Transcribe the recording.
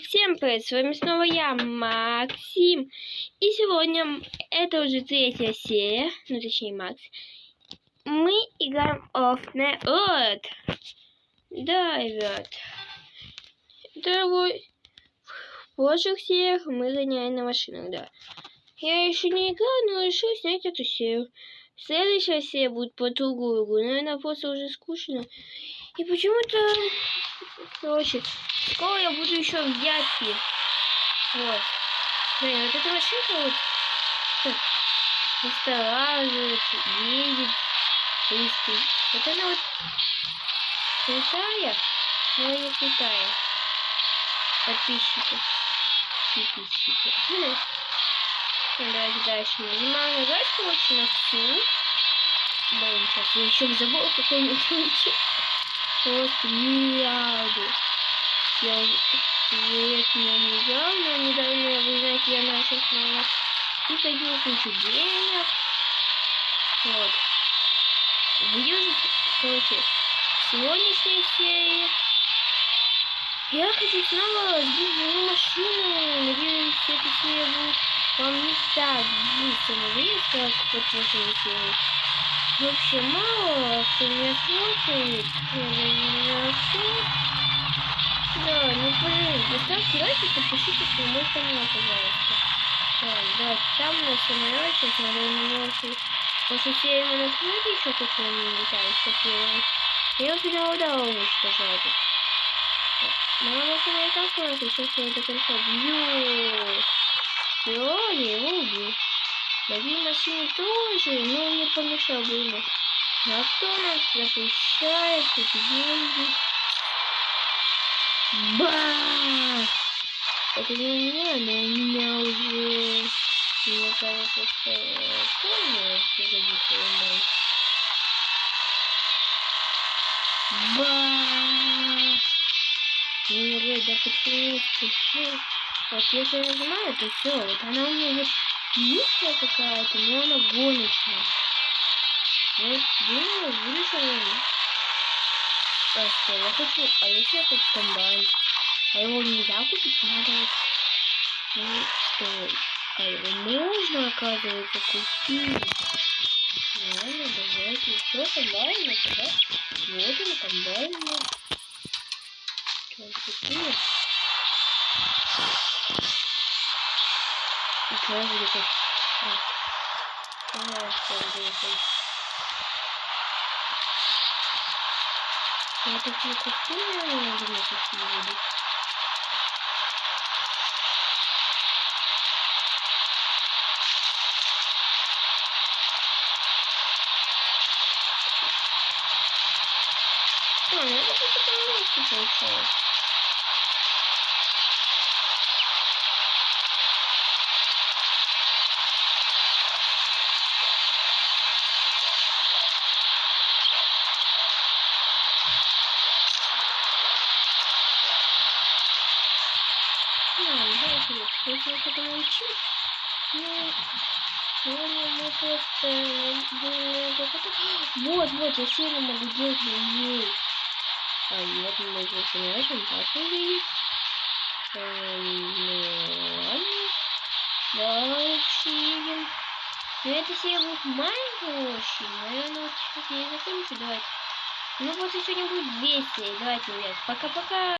Всем привет, с вами снова я, Максим. И сегодня, это уже третья серия, ну точнее Макс. Мы играем Off the Road. Да, ребят. Дорогой, в прошлых сериях мы гоняем на машинах, да. Я еще не играл, но решил снять эту серию. Следующая серия будет по другую игру. Наверное, просто уже скучно. И почему-то... Короче, скоро я буду еще в Япе. Вот. Блин, вот эта машинка вот настораживает, едет быстро. Вот она вот крутая, но не крутая. Подписчики. Давайте дальше нажимаем нажать, короче, на всю. Блин, сейчас я еще забыл какой-нибудь ручек. Просто миллиарды. Я меня не играл, но недавно, вы знаете, я начал снова и ходил кучу денег. Вот. Видео, короче, в сегодняшней серии я хочу снова разбить мою машину. Надеюсь, эта серия будет вам не так быстро надоест, как в прошлой серии. Вообще мало кто меня смотрит. Да, не пожалуйста. Поставьте лайк и подпишитесь на мой канал, пожалуйста. Да, там на самолете смотрю, после серии мы накрыли еще какой-нибудь там, что я уже давно уничтожал тут. Но машина и так смотрит, сейчас я до конца бью. Все, я его убил. Другие машины тоже, но не помешал бы ему. А кто нас запрещает эти деньги? Ба! Это не меня, но у меня уже... Мне кажется, что... Помню, пригодится мой. Ба! Не говорит, да почему ты? Вот если я нажимаю, то все, вот она у меня вот низкая какая-то, но она гоночная. Вот, думаю, будешь она. А что, я хочу, а если я хочу комбайн? А его нельзя купить, надо вот... Ну, что? А его можно, оказывается, купить. Ладно, давайте еще комбайн, да? Вот он, комбайн. Что он купил? И что я буду купить? Я такие купил, наверное, буду. Ну это по-английски получается. Если я что-то научу, ну, сегодня мы просто вот, я сильно могу делать ей. А вот мы здесь можем так увидеть. Ну ладно. Дальше едем. Но это серия будет маленькая очень. Наверное, вот сейчас я закончу. Давайте. Ну вот сегодня будет 200. Давайте, ребят. Пока-пока.